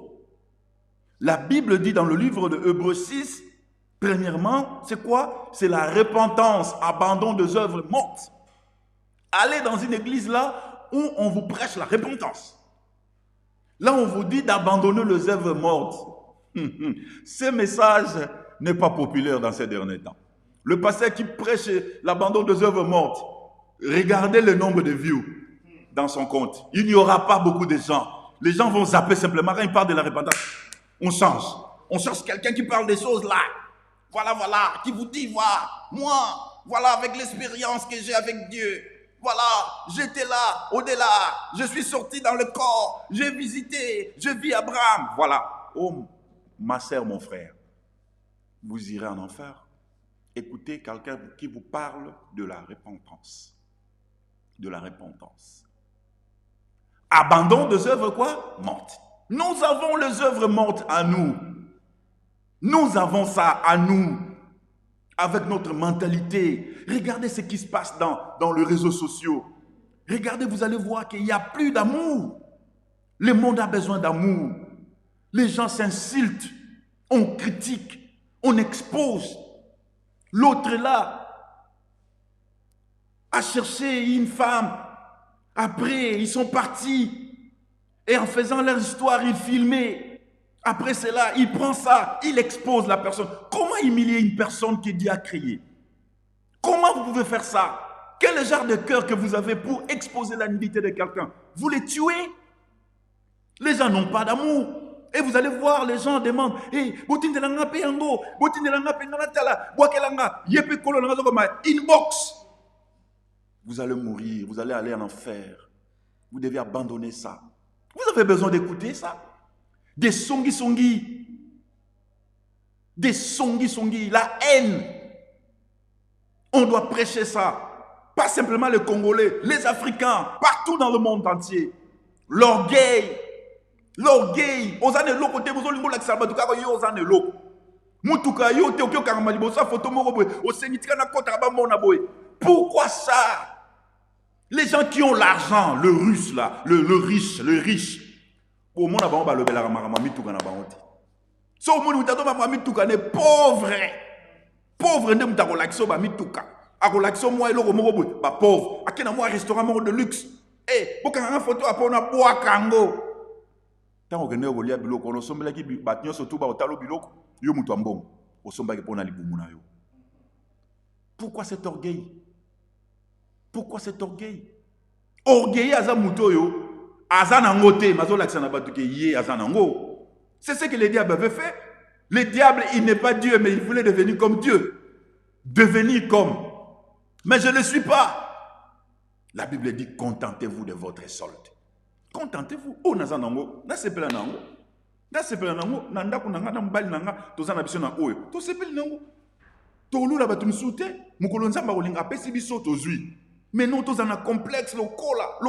La Bible dit dans le livre de Hébreux 6, premièrement, c'est quoi? C'est la repentance, abandon des œuvres mortes. Allez dans une église là où on vous prêche la repentance. Là, on vous dit d'abandonner les œuvres mortes. Ce message n'est pas populaire dans ces derniers temps. Le pasteur qui prêche l'abandon des œuvres mortes, regardez le nombre de views. dans son compte. Il n'y aura pas beaucoup de gens. Les gens vont zapper simplement quand ils parlent de la repentance. On change. On cherche quelqu'un qui parle des choses là. Voilà, qui vous dit, moi, voilà, avec l'expérience que j'ai avec Dieu. Voilà, j'étais là, au-delà. Je suis sorti dans le corps. J'ai visité, je vis Abraham. Voilà. Oh, ma sœur, mon frère, vous irez en enfer. Écoutez quelqu'un qui vous parle de la repentance. De la repentance. Abandon des œuvres quoi? Mortes. Nous avons les œuvres mortes à nous. Nous avons ça à nous. Avec notre mentalité. Regardez ce qui se passe dans les réseaux sociaux. Regardez, vous allez voir qu'il n'y a plus d'amour. Le monde a besoin d'amour. Les gens s'insultent. On critique. On expose. L'autre là a cherché une femme. Après, ils sont partis. Et en faisant leur histoire, ils filmaient. Après cela, il prend ça, il expose la personne. Comment humilier une personne que Dieu a créée? Comment vous pouvez faire ça? Quel est le genre de cœur que vous avez pour exposer la nudité de quelqu'un? Vous les tuez? Les gens n'ont pas d'amour. Et vous allez voir, les gens demandent, hey, inbox. Vous allez mourir, vous allez aller en enfer. Vous devez abandonner ça. Vous avez besoin d'écouter ça. Des songi. Des songi. La haine. On doit prêcher ça. Pas simplement les Congolais, les Africains, partout dans le monde entier. L'orgueil. Ozane loko te bozo lingo la kisaba tukako yo ozane loko. Mutuka yo te okyo kangama libosa photo moko boy. Osengitika na kota ba mona boy. Pourquoi ça? Les gens qui ont l'argent, le russe là, le riche. Au monde ba ba lobela marama mituka na bangote. So au monde mutato ba mituka ne pauvre. Pauvre ndem mutako lakso ba mituka. Ako lakso moi eloko moko boy, ba pauvre. Akena moi restaurant moko de luxe. Eh, bokanga photo apona boa kango. Tant que nous avons biloko, on sommes qui battions surtout ba otalo biloko, yo mutu ambongo, on sommes qui pona libumuna yo. Pourquoi cet orgueil? Orgueil aza muto yo, aza nango te, mazo laksana batu ke yé aza nango. C'est ce que le diable avait fait. Le diable, il n'est pas Dieu, mais il voulait devenir comme Dieu. Devenir comme. Mais je ne le suis pas. La Bible dit, contentez-vous de votre solde. Contentez-vous. Oh, nazanango, na sepela nango. Na sepela nango, nanda kunanga na mbali nanga, tozana biso na oyo. To sepela nango. To lula batu msute, mukolo nzamba olinga pesi biso tozui. Mais non, tozana complexe lokola.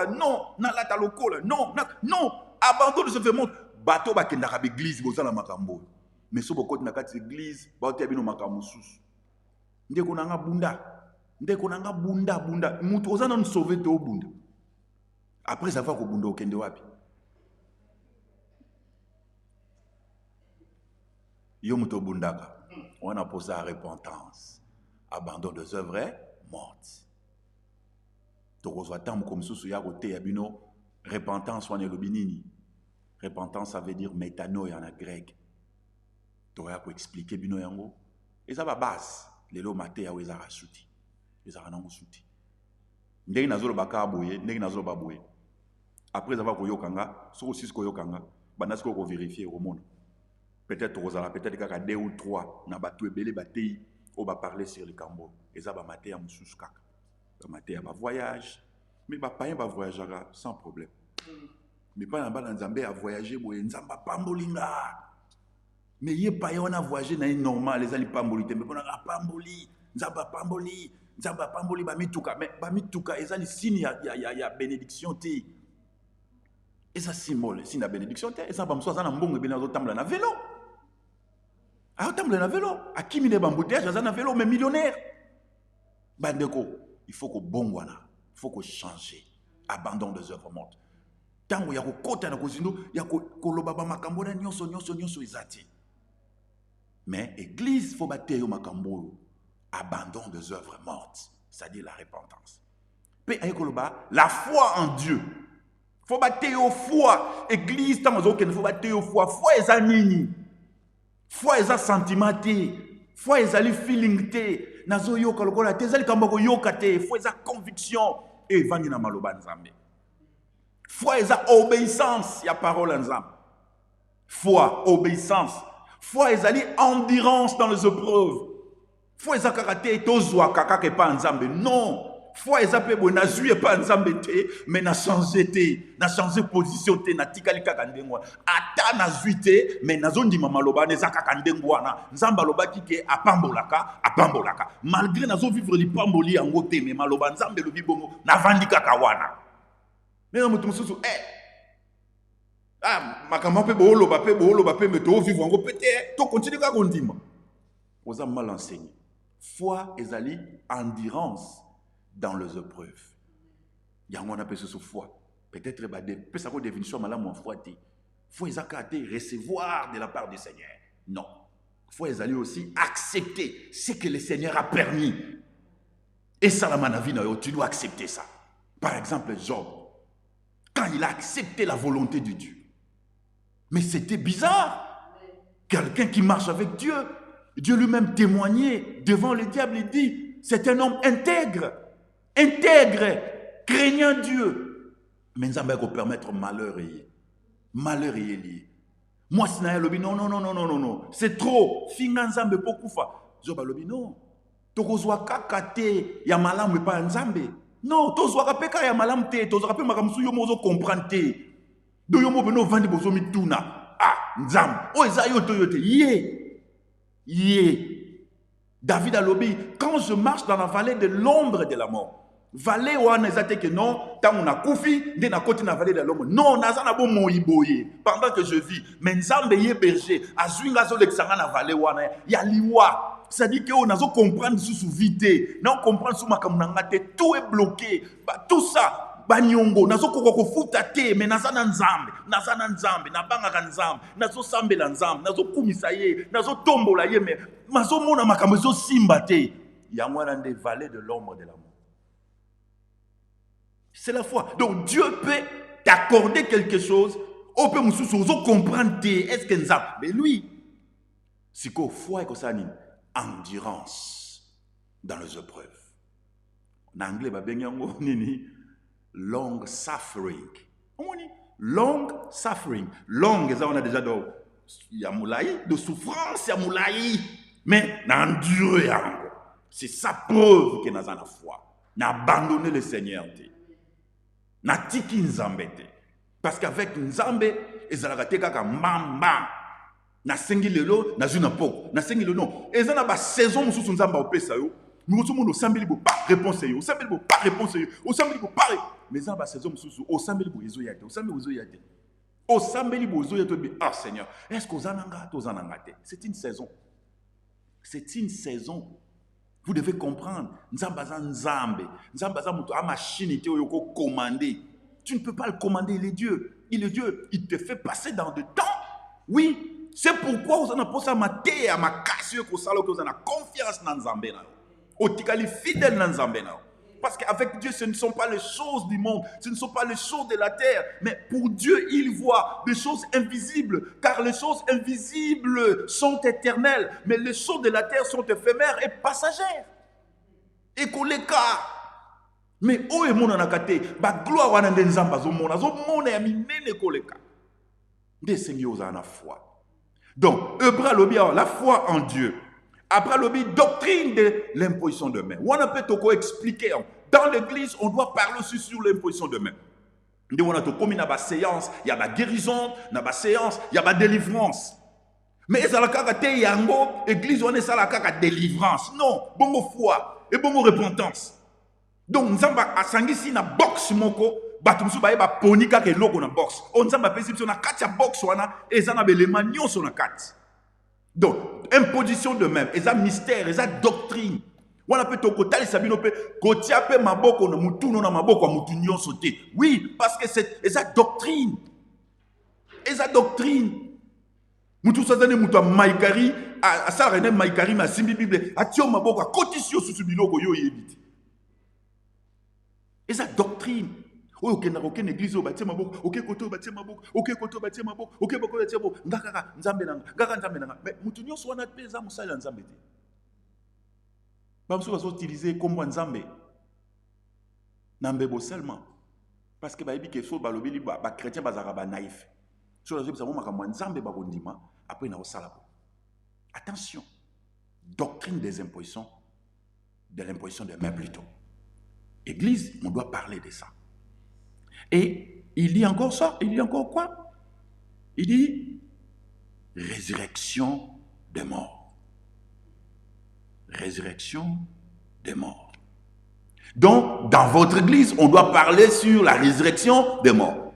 Non, na lata lokola. Non, abandon de ce fait monde. Bato ba kenda ka église bozana makambo. Mais so bokoti na kati église, ba te bino makambo susu. Ndeko nanga bunda. Mutu ozana nous sauver to bunda. Après avoir au bundo kende wapi. Yo muto bundaka. On a posé à repentance. Abandon des œuvres mortes. Tokozwa tam comme sous ya kote ya bino repentance wana lobinini. Repentance ça veut dire métanoïa en grec. Toya ko expliquer bino yango. Eza ba base lelo maté ya weza rasuti. Eza nango suti. Ndenge nazolo baka boye, ndenge nazolo baboye. Après avoir koyokanga, so aussi koyokanga, banasi ko vérifier au monde. Peut-être rozala, peut-être kaka 2 ou 3 na batu ebele batei o ba parler sur le cambo. Eza ba maté ya mususu kaka. Ba maté ya ba voyage, mais ba païen ba voyagera sans problème. Mais pas na Nzambe a voyager boye Nzamba pambolinga. Mais yé païen on a voyagé na normal les ali pambolité mais on a pamboli, Nzamba pamboli ba mituka, mais ba mituka ezali signe ya bénédiction té. Et ça symbole, c'est la bénédiction. Et ça, c'est un bon et bien tambour na vélo. Ah, tambour na vélo. À qui mine bambouteage, ça na vélo, mais millionnaire. Bandeko, il faut qu'on bon wana, il faut qu'on change. Abandon des œuvres mortes. Tant qu'il y a ko kota na kozino, il y a ko loba ba makambo na nyonso izati. Mais église faut battre yo makambo. Abandon des œuvres mortes, c'est-à-dire la repentance. Pe ayekoloba, la foi en Dieu. Faut battre au foi. Église, tant qu'il faut battre au foi. Foi est nini. Foi est sentiment. Foi est feeling. Nazo yoka lokola. Tezali kambako yoka te. Foi est conviction. et vandi na maloba nzambe. Foi eza obéissance ya parole nzambe. Foi, obéissance. Foi ezali endurance dans les épreuves. Foi eza karaté tozwa kaka ke pa nzambe. Non. Foi eza pe bo na zui pa nzambe te, mais na changer te, na changer position te, na tikali kaka ndengwa. Ata na zui te, mais na zondima maloba neza kaka ndengwa na. Nzamba loba kike apambolaka, apambolaka. Malgré na zo vivre li pamboli yango te, mais maloba nzambe lobi bongo na vandi kaka wana. Mais na mutu mususu makambo pe booloba pe mais to vivre yango pete, to continue kaka kondima. Oza mal enseigné. Foi ezali endurance dans les épreuves. Il y a un appelle ce foi. Peut-être que ça définition malamu en foi. Foi ezakate recevoir de la part du Seigneur. Non. Foi ezali aussi accepter ce que le Seigneur a permis. Et ça la manavi tu dois accepter ça. Par exemple Job, quand il a accepté la volonté de Dieu. Mais c'était bizarre. Quelqu'un qui marche avec Dieu, Dieu lui-même témoignait devant le diable, il dit, c'est un homme intègre. Intègre, craignant Dieu. Mais nous allons permettre malheur et malheur et lié. Moi, si non, c'est trop. Finanzambe pokufa. Job alobi non. Tokozwa kakate ya malamu pa nzambe. Non, tozwa peka ya malamu te, tozwa pe makamsu yo mozo comprendre te. Do yo mo beno vandi bozo mituna. Nzambe. O eza yo to yote. David alobi, quand je marche dans la vallée de l'ombre de la mort. Vallée wana ezate que non, tant na kufi, de na koti na vallée de l'ombre. Non, nazana bo moyiboye. Pendant que je vis, mais nzambe ye berger, azuinga zo lexanga na vallée wana, ya liwa. Ça dit que on nazo comprendre sous vite, non comprendre sous makamnanga te, tout est bloqué. Tout ça, banyongo, nazo koko futa te, mais nazana nzambe, na banga nzambe, nazo sambela nzambe, nazo kumisa ye, nazo tombola ye, mais mazo mona makambo zo simba te. Ya mwana de vallée de l'ombre de la mort. C'est la foi. Donc Dieu peut t'accorder quelque chose. On peut nous comprendre. Est-ce que nous avons. Mais lui, c'est quoi foi et quoi ça? Endurance dans les épreuves. En anglais, on dit long suffering. On dit long suffering. Long, on a déjà de souffrance, mais d'endurer. C'est sa preuve que nous avons la foi. Nous avons abandonné le Seigneur. Na tiki nzambe te. Parce qu'avec nzambe, ezalaka te kaka mbamba. Na sengi lelo, na zuna poko. Na sengi lelo non. Ezana ba saison mususu nzamba opesa yo. Mususu muno sambeli bo pas réponse yo. Sambeli bo pas réponse yo. O sambeli bo pas. Mais nzamba saison mususu o sambeli bo ezo yate. O sambeli bo ezo yate. O sambeli bo ezo yate. Ah Seigneur, est-ce que ozananga to ozananga te? C'est une saison. C'est une saison. Vous devez comprendre, Nzambaza Nzambe, Nzambaza muto a machine te oyoko commander. Tu ne peux pas le commander, il est Dieu. Il est Dieu, il te fait passer dans le temps. Oui, c'est pourquoi vous en avez posé à ma terre, à ma casse, vous en avez confiance dans Nzambe. Vous êtes fidèle dans Nzambe. Parce qu'avec Dieu, ce ne sont pas les choses du monde, ce ne sont pas les choses de la terre, mais pour Dieu, il voit des choses invisibles, car les choses invisibles sont éternelles, mais les choses de la terre sont éphémères et passagères. Et qu'on les cas. Mais où est mon anakate? Ba gloire wana nzamba zo mona ya minene koleka. Des seigneurs en la foi. Donc, Hébreu lobi la foi en Dieu. Après le doctrine de l'imposition de main. On peut te expliquer. Dans l'église, on doit parler aussi sur l'imposition de main. On a comme une séance, il y a la guérison, il y a la séance, il y a la délivrance. Mais ça la kaka yango, église on est ça la kaka délivrance. Non, bongo foi et bongo repentance. Donc nzamba asangisi na box moko, batumsu ba eba ponika ke logo na box. On nzamba perception na kati ya box wana ezana belema nyonso na kati. Donc, imposition de même, et ça mystère, et ça doctrine. On a peut tokotali sabino pe kotia pe maboko na mutu no na maboko mutu nyonso te. Oui, parce que c'est ça doctrine. Et ça doctrine. Mutu sazane mutu maikari a ça rené maikari ma simbi bible atio maboko a kotisio susu biloko yo yebiti. Et ça doctrine. Ok, na aucune église au bâtiment maboko, ok koto bâtiment maboko, ok koto bâtiment maboko, ok boko bâtiment maboko, ngaka nzambe nanga, ngaka nzambe nanga. Mais mutu nyonso wana peza musala nzambe te. Ba musu bazo utiliser comme nzambe. Nambebo seulement. Parce que bayebi ke so balobi ba chrétien bazara ba naïf. So la zo makamwa nzambe ba kondima après na osala. Attention. Doctrine des impositions, de l'imposition des mains plutôt. Église, on doit parler de ça. Et il dit encore ça, il dit encore quoi? Il dit résurrection des morts. Résurrection des morts. Donc, dans votre église, on doit parler sur la résurrection des morts.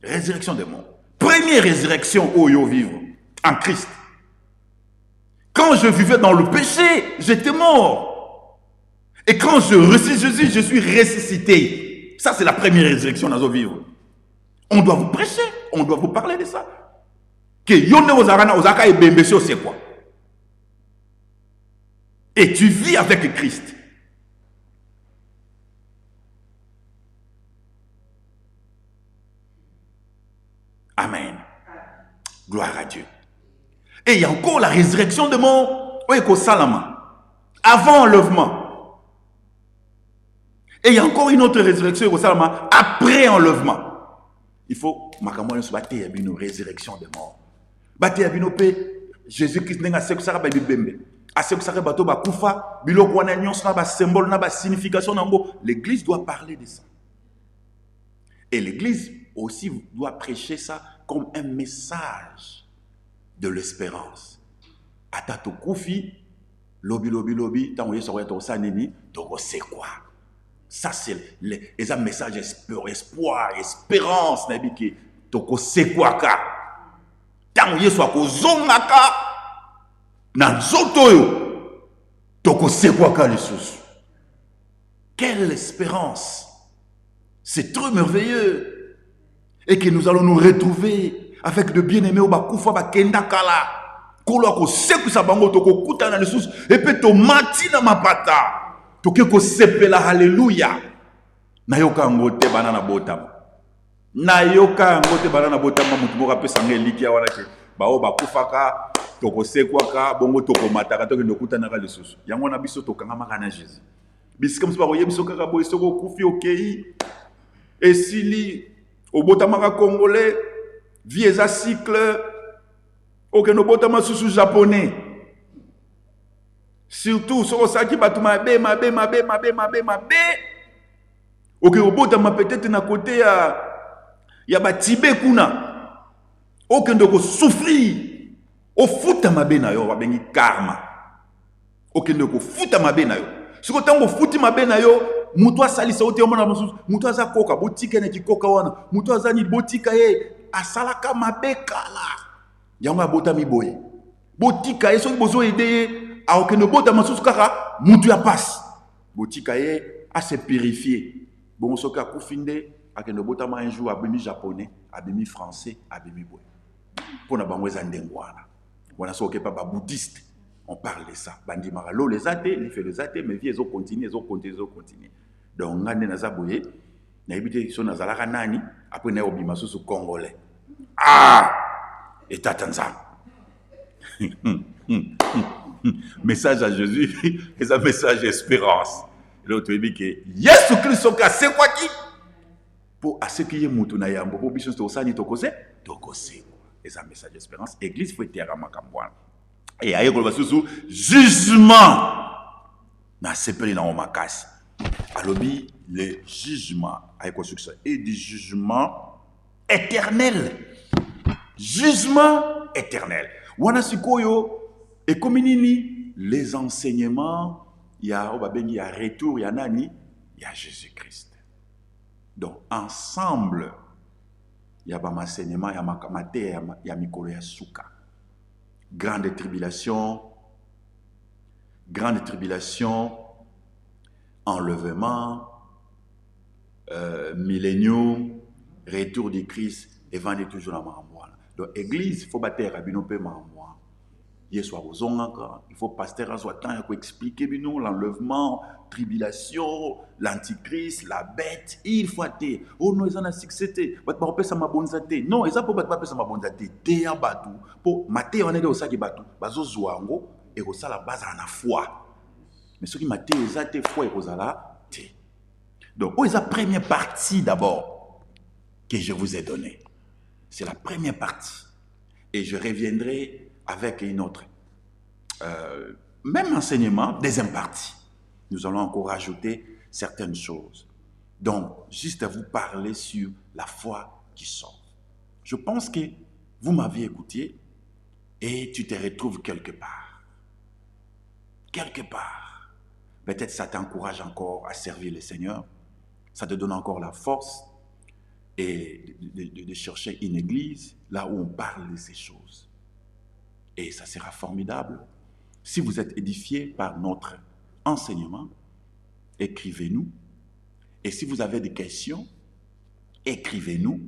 Résurrection des morts. Première résurrection, où yo vivre en Christ. Quand je vivais dans le péché, j'étais mort. Et quand je reçois Jésus, je suis ressuscité. Ça, c'est la première résurrection dans nos vivre. On doit vous prêcher, on doit vous parler de ça. Que yonne ozarana ozaka et bembesio, c'est quoi? Et tu vis avec Christ. Amen. Gloire à Dieu. Et il y a encore la résurrection de mon Salama. Avant enlèvement. Et il y a encore une autre résurrection au Salama après enlèvement. Il faut une résurrection de mort. Jésus-Christ n'a pas de bembe. L'église doit parler de ça. Et l'église aussi doit prêcher ça comme un message de l'espérance. Atato Koufi, lobi, tant c'est quoi? Ça c'est un message espoir, espérance, c'est quoi ka? Tant soit ko zongaka na zotoyo, toko c'est quoi ka Jesus? Quelle espérance! C'est trop merveilleux. Et que nous allons nous retrouver avec de bien-aimés au Bakoufa Bakendakala. Koloko seku sabango toko kuta na Jesus et puis to mati na mapata. Tokeko sepela hallelujah. Nayoka ngote banana botam. Nayoka ngote banana botam mutu moka pesa ngeliki ya wana ke. Bao bakufa ka toko sekwa ka bongo toko mataka toke ndokuta na Jesus. Yango na biso tokanga makana Jésus. Bisika mso ba yebiso kaka boy soko kufi okei. Et si au botamaka congolais, vieza cycle, aucun au botama sous japonais. Surtout, sur ça qui bat ma bé. Ok, au botama peut-être na côté ya ba Tibet kuna. Aucun de souffrir. Au foot ma bé na yo, va bengi karma. Aucun de foot ma bé na yo. Si autant au foot ma bé na yo, mutu asalisa ote omona mususu mutu aza koka botika na kikoka wana mutu aza ni botika ye asalaka mabekala yango abota miboye botika ye soki bozo ede aokende bota masusu kaka mutu ya passe botika ye a se purifier bon soki akufinde akende bota ma un jour abimi japonais abimi français abimi boye pona bango eza ndengo wana soki pa ba bouddhiste. On parle de ça. Bandi maralo les athées, les fait les athées, mais vie ils ont continué. Donc on a des nazaboye, na habité sur nazalaka nani, après na obima sous congolais. Ah, et tatanza. Message à Jésus, c'est un message d'espérance. L'autre dit que Jésus Christ c'est quoi qui pour à ce qui est mutu na yambo pour biso to sani tokose. C'est un message d'espérance. Église faut terre makambwana. Et ailleurs qu'on va sous jugement na sepeli na omakasi alobi le jugement avec construction et du jugement éternel wana sikoyo et comme nini les enseignements ya obabengi ya retour ya nani ya Jésus-Christ. Donc ensemble ya ba enseignement ya makamate ya mikolo ya suka. Grande tribulation, enlèvement, millénium, retour du Christ, et vendez toujours la maman. Donc, l'église, il faut battre à binope maman. Il faut pasteur à soit temps pour expliquer l'enlèvement, tribulation, l'antichrist, la bête. Il faut être. Oh non, ils en ont succès. Bat pas repasser ma bonne zate. Non, ils ont pas repasser ma bonne zate. Té en batou. Pour mater on est au sac batou. Bazo zouango et au la base en a foi. Mais ceux qui mater les zate foi et aux ala té. Donc, c'est la première partie d'abord que je vous ai donnée. C'est la première partie. Et je reviendrai avec une autre. Même enseignement, deuxième partie. Nous allons encore ajouter certaines choses. Donc, juste à vous parler sur la foi qui sauve. Je pense que vous m'aviez écouté et tu te retrouves quelque part. Quelque part. Peut-être ça t'encourage encore à servir le Seigneur. Ça te donne encore la force et de chercher une église là où on parle de ces choses. Et ça sera formidable. Si vous êtes édifié par notre enseignement, écrivez-nous. Et si vous avez des questions, écrivez-nous.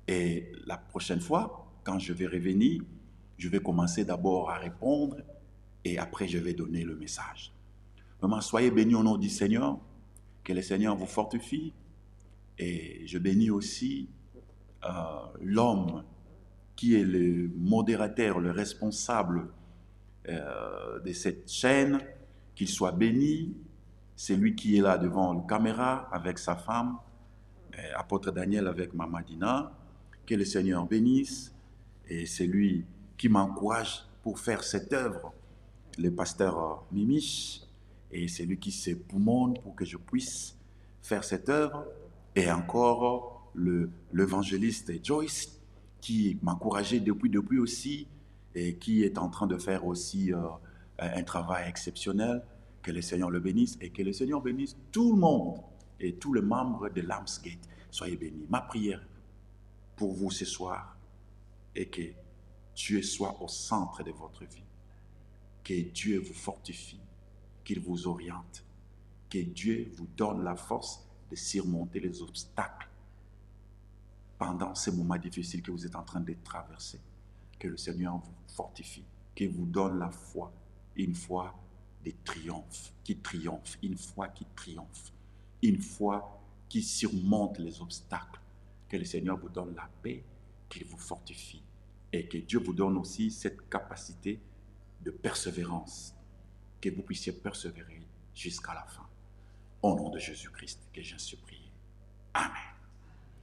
Et la prochaine fois, quand je vais revenir, je vais commencer d'abord à répondre et après je vais donner le message. Vraiment, soyez bénis au nom du Seigneur. Que le Seigneur vous fortifie. Et je bénis aussi l'homme qui est le modérateur, le responsable de cette chaîne, qu'il soit béni. C'est lui qui est là devant la caméra avec sa femme, apôtre Daniel avec Maman Dina. Que le Seigneur bénisse. Et c'est lui qui m'encourage pour faire cette œuvre, le pasteur Mimiche. Et c'est lui qui s'époumonne pour que je puisse faire cette œuvre. Et encore l'évangéliste Joyce qui m'encourageait depuis aussi et qui est en train de faire aussi un travail exceptionnel. Que le Seigneur le bénisse et que le Seigneur bénisse tout le monde et tous les membres de Lambsgate. Soyez bénis. Ma prière pour vous ce soir est que Dieu soit au centre de votre vie. Que Dieu vous fortifie, qu'il vous oriente, que Dieu vous donne la force de surmonter les obstacles pendant ces moments difficiles que vous êtes en train de traverser. Que le Seigneur vous fortifie, qu'il vous donne la foi, une foi de triomphe, une foi qui triomphe, une foi qui surmonte les obstacles. Que le Seigneur vous donne la paix, qu'il vous fortifie et que Dieu vous donne aussi cette capacité de persévérance, que vous puissiez persévérer jusqu'à la fin. Au nom de Jésus-Christ que j'en suis prié. Amen.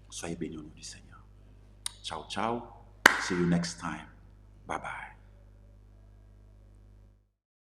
Soyez bénis au nom du Seigneur. Ciao, ciao. See you next time. Bye bye.